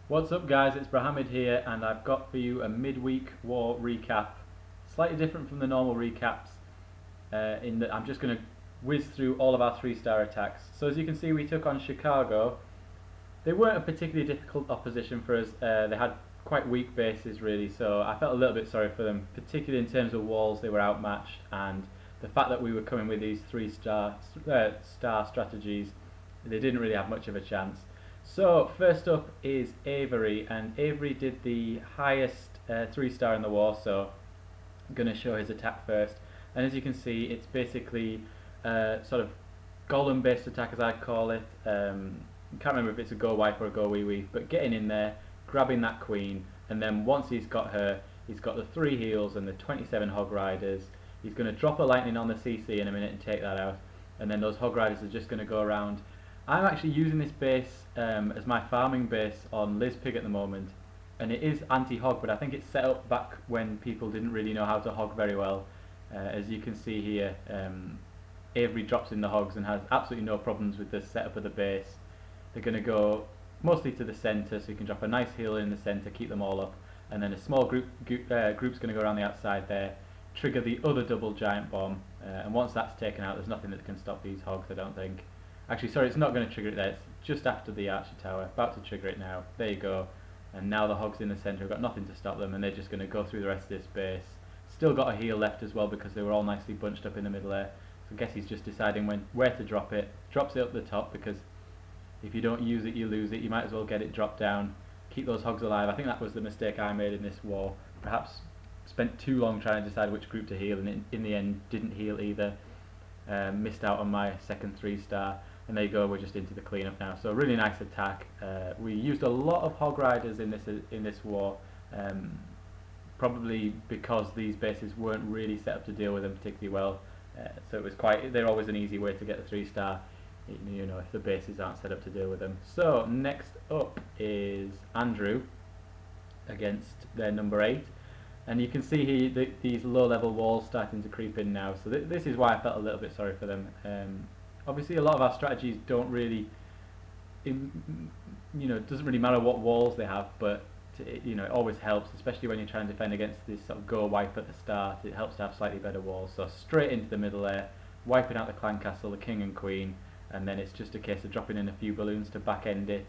What's up guys, it's Brahamid here and I've got for you a midweek war recap. Slightly different from the normal recaps in that I'm just going to whiz through all of our 3-star attacks. So as you can see, we took on Chicago. They weren't a particularly difficult opposition for us. They had quite weak bases really, so I felt a little bit sorry for them, particularly in terms of walls. They were outmatched, and the fact that we were coming with these 3-star star strategies, they didn't really have much of a chance. So first up is Avery, and Avery did the highest 3-star in the war, so I'm going to show his attack first. And as you can see, it's basically sort of golem based attack, as I'd call it. Can't remember if it's a go wipe or a go wee wee, but getting in there, grabbing that queen, and then once he's got her, he's got the 3 heals and the 27 hog riders. He's going to drop a lightning on the CC in a minute and take that out, and then those hog riders are just going to go around. I'm actually using this base as my farming base on Liz Pig at the moment, and it is anti-hog, but I think it's set up back when people didn't really know how to hog very well. As you can see here, Avery drops in the hogs and has absolutely no problems with the setup of the base. They're going to go mostly to the centre, so you can drop a nice healer in the centre, keep them all up, and then a small group's going to go around the outside there, trigger the other double giant bomb, and once that's taken out, there's nothing that can stop these hogs, I don't think. Actually, sorry, it's not going to trigger it there, it's just after the archer tower, about to trigger it now. There you go, and now the hogs in the centre have got nothing to stop them, and they're just going to go through the rest of this base. Still got a heal left as well because they were all nicely bunched up in the middle there, so I guess he's just deciding where to drop it. Drops it up the top because if you don't use it, you lose it. You might as well get it dropped down, keep those hogs alive. I think that was the mistake I made in this war. Perhaps spent too long trying to decide which group to heal, and in the end didn't heal either. Missed out on my second 3-star, and there you go, we're just into the cleanup now. So a really nice attack. We used a lot of hog riders in this war, probably because these bases weren't really set up to deal with them particularly well. So it was they're always an easy way to get the 3-star. You know, if the bases aren't set up to deal with them. So next up is Andrew against their number 8, and you can see here these low-level walls starting to creep in now. So this is why I felt a little bit sorry for them. Obviously, a lot of our strategies don't really, it doesn't really matter what walls they have, but it always helps, especially when you're trying to defend against this sort of go wipe at the start. It helps to have slightly better walls. So straight into the middle there, wiping out the clan castle, the king and queen. And then it's just a case of dropping in a few balloons to back end it,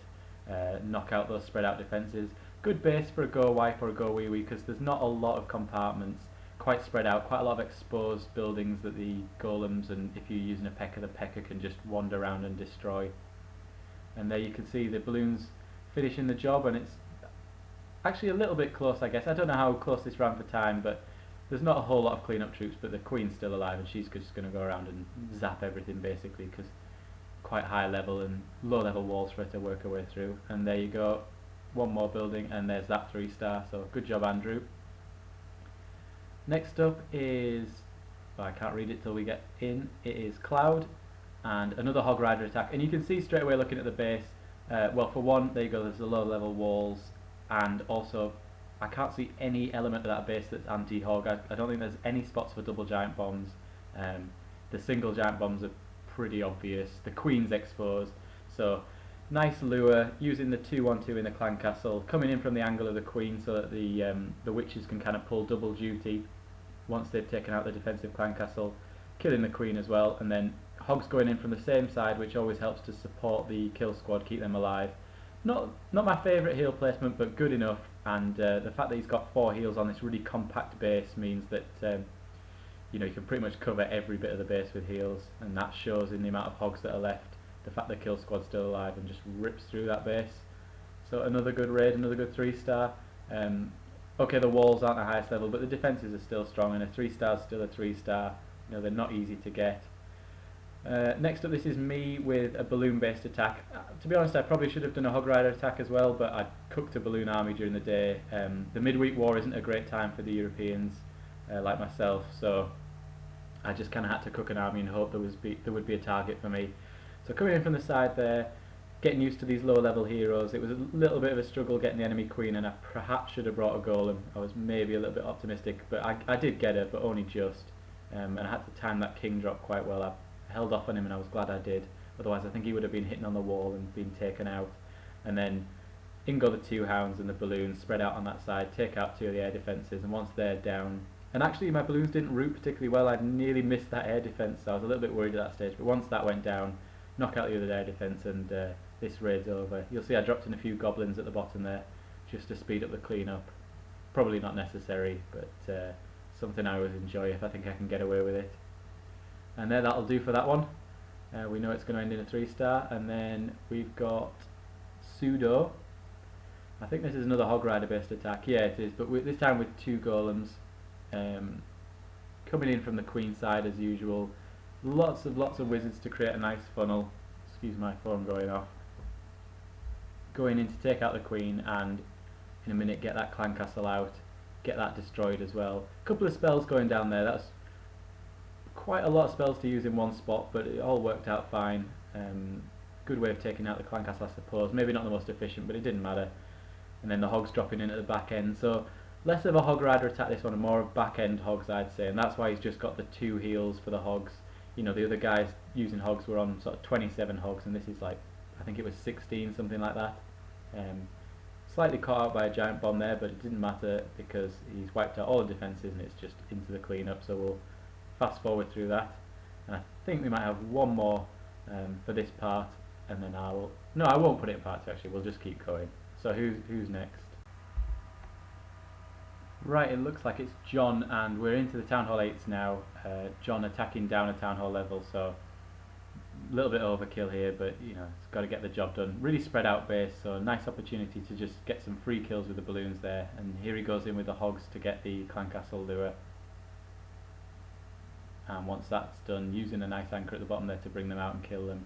knock out those spread out defences. Good base for a go wipe or a go wee wee because there's not a lot of compartments, quite spread out, quite a lot of exposed buildings that the golems, and if you're using a P.E.K.K.A, the P.E.K.K.A can just wander around and destroy. And there you can see the balloons finishing the job, and it's actually a little bit close, I guess. I don't know how close this ran for time, but there's not a whole lot of clean-up troops, but the queen's still alive and she's just going to go around and zap everything basically, because quite high level and low level walls for her to work her way through. And there you go, one more building and there's that 3-star, so good job Andrew. Next up is, well, I can't read it till we get in, it is Cloud, and another hog rider attack, and you can see straight away looking at the base, well, for one, there you go, there's the low level walls, and also I can't see any element of that base that's anti-hog. I don't think there's any spots for double giant bombs. The single giant bombs are pretty obvious. The queen's exposed, so nice lure using the 2-1-2 in the clan castle, coming in from the angle of the queen so that the witches can kind of pull double duty once they've taken out the defensive clan castle, killing the queen as well, and then hogs going in from the same side, which always helps to support the kill squad, keep them alive. Not my favourite heal placement, but good enough, and the fact that he's got 4 heals on this really compact base means that you can pretty much cover every bit of the base with heals, and that shows in the amount of hogs that are left. The fact the kill squad's still alive and just rips through that base. So another good raid, another good 3-star. Okay, the walls aren't the highest level, but the defences are still strong, and a 3-star is still a 3-star. They're not easy to get. Next up, this is me with a balloon-based attack. To be honest, I probably should have done a hog rider attack as well, but I cooked a balloon army during the day. The midweek war isn't a great time for the Europeans like myself, so I just kind of had to cook an army and hope there would be a target for me. So coming in from the side there, getting used to these low level heroes. It was a little bit of a struggle getting the enemy queen, and I perhaps should have brought a golem. I was maybe a little bit optimistic, but I did get her, but only just. And I had to time that king drop quite well. I held off on him and I was glad I did. Otherwise I think he would have been hitting on the wall and been taken out. And then in go the 2 hounds and the balloons spread out on that side, take out 2 of the air defences, and once they're down, and actually my balloons didn't root particularly well, I'd nearly missed that air defence, so I was a little bit worried at that stage, but once that went down, knock out the other air defence and this raid's over. You'll see I dropped in a few goblins at the bottom there, just to speed up the cleanup. Probably not necessary, but something I always enjoy if I think I can get away with it. And there, that'll do for that one. We know it's going to end in a 3-star, and then we've got Pseudo. I think this is another Hog Rider based attack. Yeah, it is, but this time with 2 golems. Coming in from the queen side as usual. Lots of wizards to create a nice funnel. Excuse my phone going off. Going in to take out the queen, and in a minute get that clan castle out, get that destroyed as well. A couple of spells going down there. That's quite a lot of spells to use in one spot, but it all worked out fine. Good way of taking out the clan castle, I suppose. Maybe not the most efficient, but it didn't matter. And then the hogs dropping in at the back end. So less of a hog rider attack this one, and more of back end hogs, I'd say. And that's why he's just got the 2 heals for the hogs. You know, the other guys using hogs were on sort of 27 hogs, and this is like, I think it was 16, something like that. Slightly caught out by a giant bomb there, but it didn't matter because he's wiped out all the defences and it's just into the cleanup. So we'll fast forward through that, and I think we might have one more for this part, and then I won't put it in part 2 actually. We'll just keep going. So who's next? Right, it looks like it's John, and we're into the Town Hall 8s now. John attacking down a Town Hall level, so a little bit overkill here, but you know, it's got to get the job done. Really spread out base, so a nice opportunity to just get some free kills with the balloons there. And here he goes in with the hogs to get the clan castle lure. And once that's done, using a nice anchor at the bottom there to bring them out and kill them.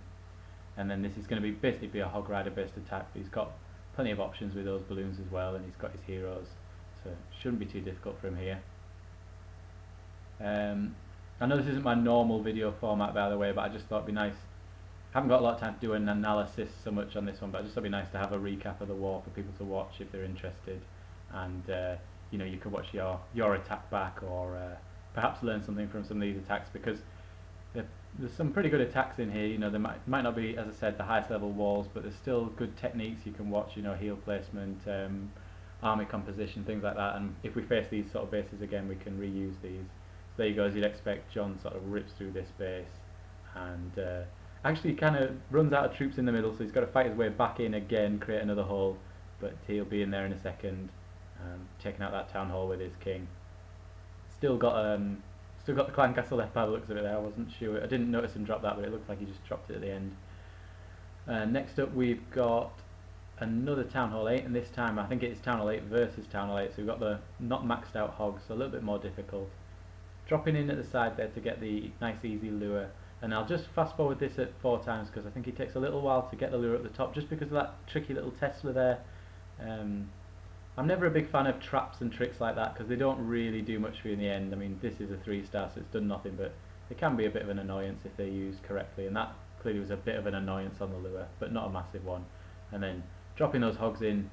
And then this is going to basically be a hog rider based attack, but he's got plenty of options with those balloons as well, and he's got his heroes, so it shouldn't be too difficult for him here. I know this isn't my normal video format, by the way, but I just thought it'd be nice. I haven't got a lot of time to do an analysis so much on this one, but I just thought it'd be nice to have a recap of the war for people to watch if they're interested, and you know, you could watch your attack back, or perhaps learn something from some of these attacks, because there's some pretty good attacks in here. You know, there might not be, as I said, the highest level walls, but there's still good techniques you can watch. You know, heal placement, army composition, things like that. And if we face these sort of bases again, we can reuse these. So there you go. As you'd expect, John sort of rips through this base, and actually kind of runs out of troops in the middle, so he's got to fight his way back in again, create another hole. But he'll be in there in a second, taking out that town hall with his king. Still got the clan castle left by the looks of it there. I wasn't sure. I didn't notice him drop that, but it looked like he just dropped it at the end. Next up, we've got another Town Hall 8, and this time I think it's Town Hall 8 versus Town Hall 8. So we've got the not maxed out hogs, so a little bit more difficult. Dropping in at the side there to get the nice easy lure. And I'll just fast forward this at 4 times because I think it takes a little while to get the lure at the top, just because of that tricky little Tesla there. I'm never a big fan of traps and tricks like that because they don't really do much for you in the end. I mean, this is a 3-star, so it's done nothing, but it can be a bit of an annoyance if they're used correctly, and that clearly was a bit of an annoyance on the lure, but not a massive one. And then dropping those hogs in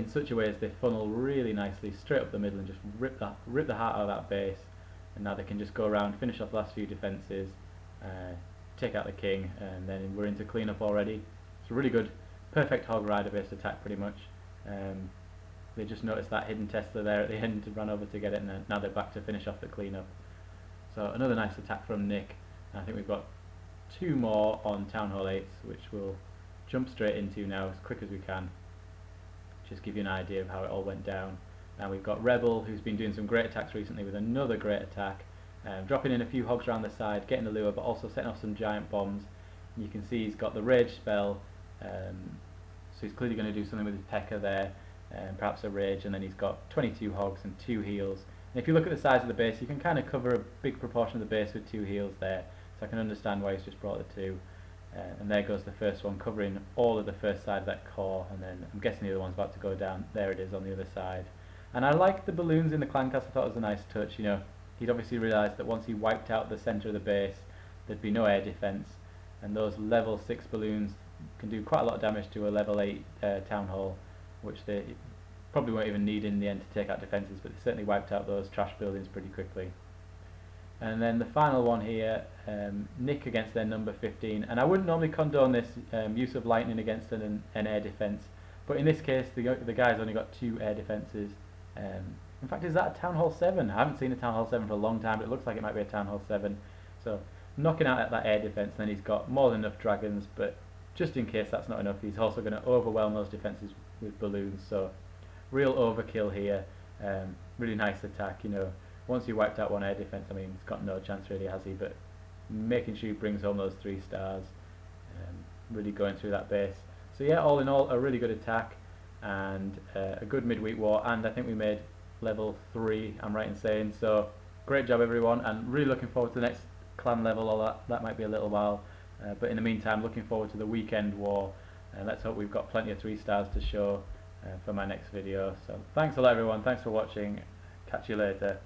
such a way as they funnel really nicely straight up the middle and just rip the heart out of that base. And now they can just go around, finish off the last few defences, take out the king, and then we're into cleanup already. It's a really good, perfect hog rider based attack pretty much. They just noticed that hidden Tesla there at the end and ran over to get it, and now they're back to finish off the cleanup. So another nice attack from Nick. I think we've got 2 more on Town Hall 8s, which we'll jump straight into now as quick as we can. Just give you an idea of how it all went down. Now we've got Rebel, who's been doing some great attacks recently with another great attack. Dropping in a few hogs around the side, getting the lure, but also setting off some giant bombs. And you can see he's got the rage spell, so he's clearly going to do something with his P.E.K.K.A. there. Perhaps a rage, and then he's got 22 hogs and 2 heals. And if you look at the size of the base, you can kind of cover a big proportion of the base with 2 heals there, so I can understand why he's just brought the 2. And there goes the first one, covering all of the first side of that core, and then I'm guessing the other one's about to go down. There it is on the other side. And I liked the balloons in the clan castle. I thought it was a nice touch. You know, he'd obviously realised that once he wiped out the centre of the base, there'd be no air defence, and those level 6 balloons can do quite a lot of damage to a level 8 town hall, which they probably won't even need in the end to take out defences, but they certainly wiped out those trash buildings pretty quickly. And then the final one here, Nick against their number 15, and I wouldn't normally condone this use of lightning against an air defence, But in this case, the guy's only got 2 air defences. In fact, is that a Town Hall 7? I haven't seen a Town Hall 7 for a long time, but it looks like it might be a Town Hall 7. So knocking out at that air defence, then he's got more than enough dragons, but just in case that's not enough, he's also going to overwhelm those defences with balloons. So real overkill here. Really nice attack, you know. Once he wiped out 1 air defence, I mean, he's got no chance really, has he? But making sure he brings home those 3 stars, really going through that base. So yeah, all in all, a really good attack and a good midweek war, and I think we made level 3, I'm right in saying. So great job everyone, and really looking forward to the next clan level, although that might be a little while. But in the meantime, looking forward to the weekend war. Let's hope we've got plenty of 3 stars to show for my next video. So thanks a lot everyone, thanks for watching, catch you later.